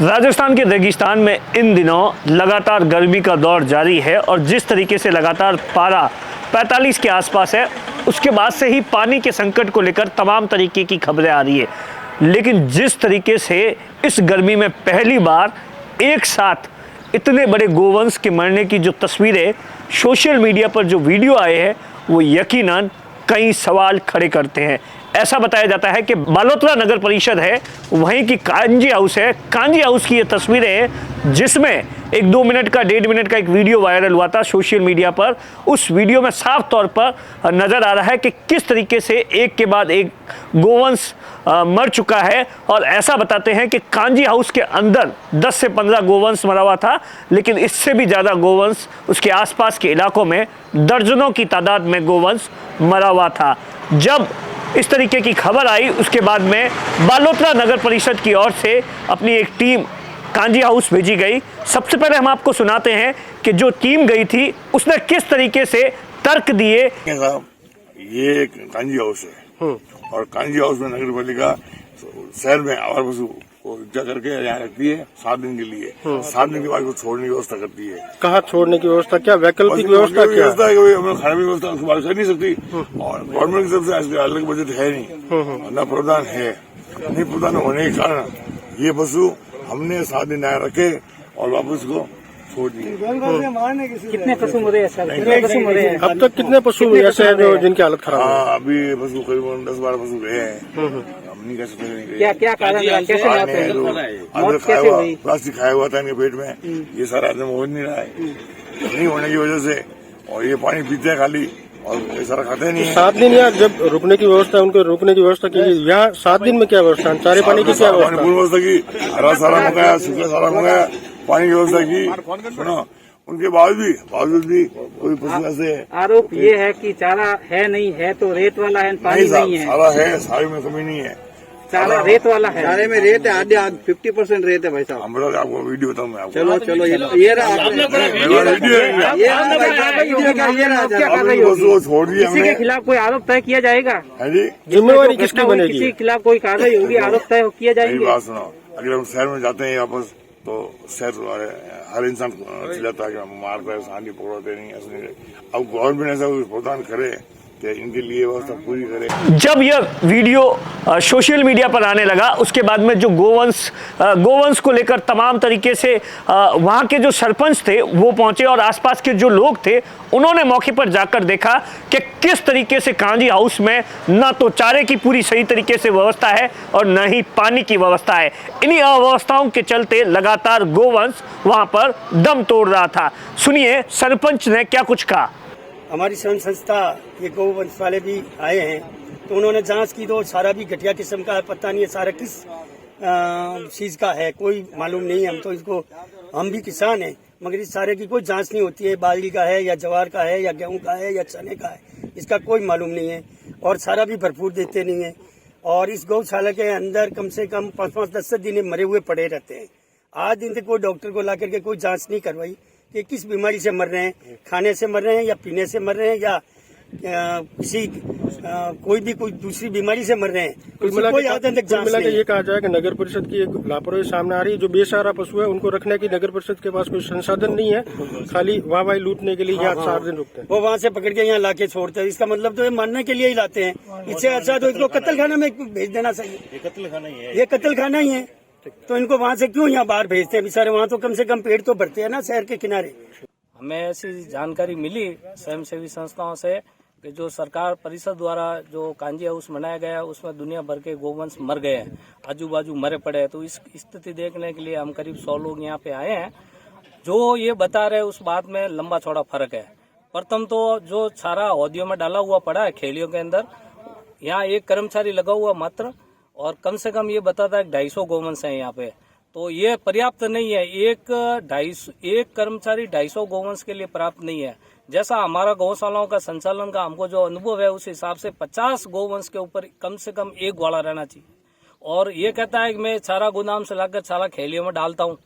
राजस्थान के रेगिस्तान में इन दिनों लगातार गर्मी का दौर जारी है और जिस तरीके से लगातार पारा 45 के आसपास है, उसके बाद से ही पानी के संकट को लेकर तमाम तरीके की खबरें आ रही है। लेकिन जिस तरीके से इस गर्मी में पहली बार एक साथ इतने बड़े गोवंश के मरने की जो तस्वीरें सोशल मीडिया पर जो वीडियो आए हैं, वो यकीनन कई सवाल खड़े करते हैं। ऐसा बताया जाता है कि बालोतरा नगर परिषद है, वहीं की कांजी हाउस है। कांजी हाउस की ये तस्वीरें हैं जिसमें एक 2 मिनट का 1.5 मिनट का एक वीडियो वायरल हुआ था सोशल मीडिया पर। उस वीडियो में साफ तौर पर नजर आ रहा है कि किस तरीके से एक के बाद एक गोवंश मर चुका है। और ऐसा बताते हैं कि कांजी हाउस के अंदर 10 से 15 गोवंश मरा हुआ था, लेकिन इससे भी ज़्यादा गोवंश उसके आसपास के इलाकों में दर्जनों की तादाद में गोवंश मरा हुआ था। जब इस तरीके की खबर आई, उसके बाद में बालोतरा नगर परिषद की ओर से अपनी एक टीम कांजी हाउस भेजी गई। सबसे पहले हम आपको सुनाते हैं कि जो टीम गई थी उसने किस तरीके से तर्क दिए। ये कांजी हाउस है और कांजी हाउस में नगर पालिका शहर में आवारा पशु को इकट्ठा करके यहाँ रखती है 7 दिन के लिए। 7 दिन के बाद वो छोड़ने की व्यवस्था करती है। कहाँ छोड़ने की व्यवस्था, क्या वैकल्पिक व्यवस्था क्या है? हमें खाने की व्यवस्था उसके बाद कर नहीं सकती और गवर्नमेंट की तरफ से अलग बजट है नहीं, न प्रावधान है। नहीं प्रावधान होने के कारण ये पशु हमने 7 दिन यहाँ रखे और वापस को छोड़ दिए। कितने पशु मरे हैं? अब तक कितने पशु ऐसे हैं जो जिनकी हालत खराब है? अभी पशु करीबन 10-12 पशु गए हैं। हम नहीं कह सकते क्या कारण है? कैसे प्लास्टिक खाया हुआ था इनके पेट में, ये सारा आदमी हो नहीं रहा है। नहीं होने की वजह से और ये पानी पीते हैं खाली और ये सारा खाते नहीं है। 7 दिन यहाँ जब रुकने की व्यवस्था, उनको रुकने की व्यवस्था की, यहाँ 7 दिन में क्या व्यवस्था, चारे पानी की क्या व्यवस्था की? हरा सारा मंगाया, सूखा सारा मंगाया, पानी की व्यवस्था की, सुनो उनके बावजूद भी कोई पशु ऐसे आरोप ये है कि चारा है नहीं है तो रेत वाला है, पानी नहीं है। सारा है, सारे में कमी नहीं है। चारा रेत वाला है, चारे में रेत है, आधे 50% रेत है भाई साहब। हम बता आपको वीडियो बताऊँ मैं आपको। चलो ये रहा छोड़ दिया। किसी के खिलाफ कोई आरोप तय किया जाएगा? जी, जिम्मेवारी किसकी बनेगी? किसी के खिलाफ कोई कार्रवाई होगी, आरोप तय किया जाएंगे? बात सुनो, अगर हम शहर में जाते हैं वापस तो शहर हर इंसान चिल्लाता है कि हम मार कर शांति पकड़ते नहीं, ऐसा नहीं। अब गवर्नमेंट ऐसा प्रावधान करे कि इनके लिए व्यवस्था पूरी करे। जब यह वीडियो सोशल मीडिया पर आने लगा, उसके बाद में जो गोवंश को लेकर तमाम तरीके से वहाँ के जो सरपंच थे वो पहुंचे और आसपास के जो लोग थे उन्होंने मौके पर जाकर देखा कि किस तरीके से कांजी हाउस में न तो चारे की पूरी सही तरीके से व्यवस्था है और न ही पानी की व्यवस्था है। इन्हीं अव्यवस्थाओं के चलते लगातार गोवंश वहाँ पर दम तोड़ रहा था। सुनिए सरपंच ने क्या कुछ कहा। हमारी स्वयं संस्था ये गोवंश वाले भी आए हैं तो उन्होंने जांच की तो सारा भी घटिया किस्म का है, पता नहीं है सारा किस चीज का है, कोई मालूम नहीं है। हम तो इसको, हम भी किसान हैं मगर इस सारे की कोई जांच नहीं होती है, बाजरी का है या जवार का है या गेहूं का है या चने का है, इसका कोई मालूम नहीं है। और सारा भी भरपूर देते नहीं है और इस गौशाला के अंदर कम से कम 5-5, 10 दिन मरे हुए पड़े रहते हैं। आज दिन तक कोई डॉक्टर को ला करके कोई जांच नहीं करवाई कि किस बीमारी से मर रहे हैं, खाने से मर रहे हैं या पीने से मर रहे हैं या किसी कोई दूसरी बीमारी से मर रहे हैं। कोई आज तक जांच नहीं। ये कहा जाए कि नगर परिषद की एक लापरवाही सामने आ रही है। जो बेसहारा पशु है उनको रखने की नगर परिषद के पास कोई संसाधन नहीं है, खाली वाहवाही लूटने के लिए यहाँ 4 दिन रुकते हैं। वो वहाँ से पकड़ के यहाँ लाके छोड़ते हैं। इसका मतलब तो ये मारने के लिए ही लाते हैं। इससे अच्छा तो इसको कत्ल खाना में भेज देना चाहिए। ये कत्ल खाना ही है तो इनको वहाँ से क्यों यहाँ बाहर भेजते हैं? बेचारे वहाँ तो कम से कम पेड़ तो भरते हैं ना शहर के किनारे। हमें ऐसी जानकारी मिली स्वयंसेवी संस्थाओं से कि जो सरकार परिषद द्वारा जो कांजी हाउस बनाया गया है उसमें दुनिया भर के गोवंश मर गए हैं, आजू बाजू मरे पड़े हैं। तो इस स्थिति देखने के लिए हम करीब 100 लोग यहाँ पे आए हैं। जो ये बता रहे उस बात में लंबा चौड़ा फर्क है। प्रथम तो जो चारा हौदियों में डाला हुआ पड़ा है खेलियों के अंदर, यहाँ एक कर्मचारी लगा हुआ मात्र, और कम से कम ये बताता है 250 गोवंश है यहाँ पे। तो ये पर्याप्त नहीं है। एक कर्मचारी 250 गोवंश के लिए पर्याप्त नहीं है। जैसा हमारा गौशालाओं का संचालन का हमको जो अनुभव है उस हिसाब से 50 गोवंश के ऊपर कम से कम एक ग्वाला रहना चाहिए। और ये कहता है कि मैं चारा गोदाम से लाकर चारा खेलियों में डालता हूँ,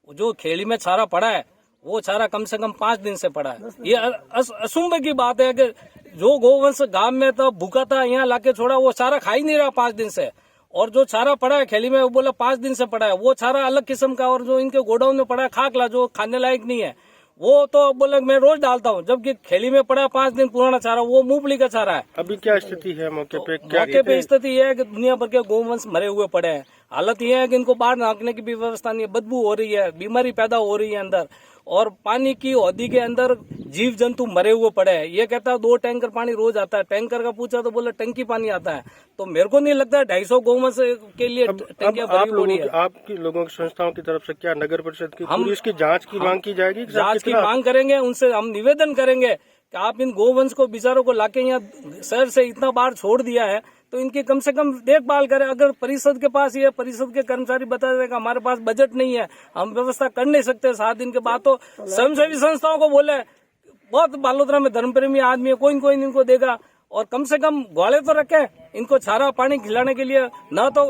जो खेली में चारा पड़ा है वो चारा कम से कम 5 दिन से पड़ा है। ये असुंभ की बात है कि जो गोवंश गांव में तो भूखा था यहाँ लाके छोड़ा, वो चारा खा ही नहीं रहा 5 दिन से। और जो चारा पड़ा है खेली में, वो बोला 5 दिन से पड़ा है, वो चारा अलग किस्म का, और जो इनके गोडाउन में पड़ा है खाकला, जो खाने लायक नहीं है, वो तो बोले मैं रोज डालता हूँ, जबकि खेली में पड़ा 5 दिन पुराना चारा, वो मूंगफली का चारा है। अभी क्या स्थिति है मौके पे? मौके पे स्थिति यह है कि दुनिया भर के गौवंश मरे हुए पड़े हैं। हालत यह है कि इनको बाहर नाकने की भी व्यवस्था नहीं है, बदबू हो रही है, बीमारी पैदा हो रही है अंदर, और पानी की हौदी के अंदर जीव जंतु मरे हुए पड़े हैं। ये कहता है 2 टैंकर पानी रोज आता है, टैंकर का पूछा तो बोला टंकी पानी आता है। तो मेरे को नहीं लगता 250 गौवंश के लिए टंकियां भरी पड़ी है। आपकी लोगों की संस्थाओं की तरफ से क्या नगर परिषद की पूरी इसकी जांच की मांग की जाएगी? जांच की मांग करेंगे, उनसे हम निवेदन करेंगे कि आप इन गौवंश को बेचारों को लाके यहाँ शहर से इतना बाहर छोड़ दिया है, तो इनकी कम से कम देखभाल करें। अगर परिषद के पास ये परिषद के कर्मचारी बता देगा हमारे पास बजट नहीं है, हम व्यवस्था कर नहीं सकते 7 दिन के बाद, तो स्वयंसेवी संस्थाओं को बोले, बहुत बालोतरा में धर्मप्रेमी आदमी है, कोई न कोई इनको देगा, और कम से कम ग्वाले तो रखे इनको चारा पानी खिलाने के लिए। ना तो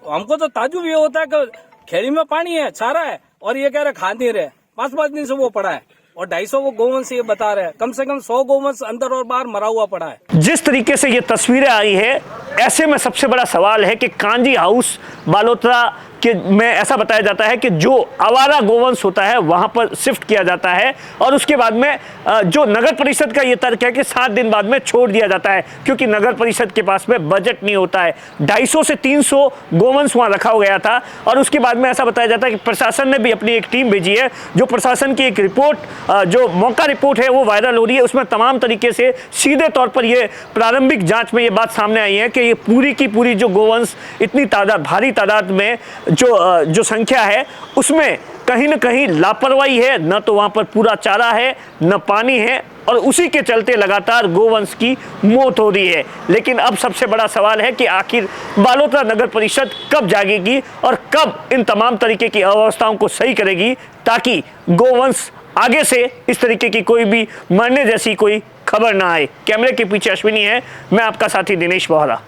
हमको तो ताजुब ये होता है कि खेड़ी में पानी है, चारा है, और ये कह रहे खा नहीं रहे, 5-5 दिन से वो पड़ा है, और 250 वो गौवंश ये बता रहे हैं, कम से कम 100 गौवंश अंदर और बाहर मरा हुआ पड़ा है। जिस तरीके से ये तस्वीरें आई है, ऐसे में सबसे बड़ा सवाल है कि कांजी हाउस बालोतरा कि में ऐसा बताया जाता है कि जो आवारा गोवंश होता है वहां पर शिफ्ट किया जाता है, और उसके बाद में जो नगर परिषद का ये तर्क है कि 7 दिन बाद में छोड़ दिया जाता है, क्योंकि नगर परिषद के पास में बजट नहीं होता है। 250 से 300 गोवंश वहां रखा गया था, और उसके बाद में ऐसा बताया जाता है कि प्रशासन ने भी अपनी एक टीम भेजी है, जो प्रशासन की एक रिपोर्ट, जो मौका रिपोर्ट है वो वायरल हो रही है। उसमें तमाम तरीके से सीधे तौर पर ये प्रारंभिक जाँच में ये बात सामने आई है कि ये पूरी की पूरी जो गोवंश इतनी भारी तादाद में जो संख्या है, उसमें कहीं न कहीं लापरवाही है, न तो वहां पर पूरा चारा है, न पानी है, और उसी के चलते लगातार गोवंश की मौत हो रही है। लेकिन अब सबसे बड़ा सवाल है कि आखिर बालोतरा नगर परिषद कब जागेगी और कब इन तमाम तरीके की अव्यवस्थाओं को सही करेगी, ताकि गोवंश आगे से इस तरीके की कोई भी मरने जैसी कोई खबर ना आए। कैमरे के पीछे अश्विनी है, मैं आपका साथी दिनेश बोहरा।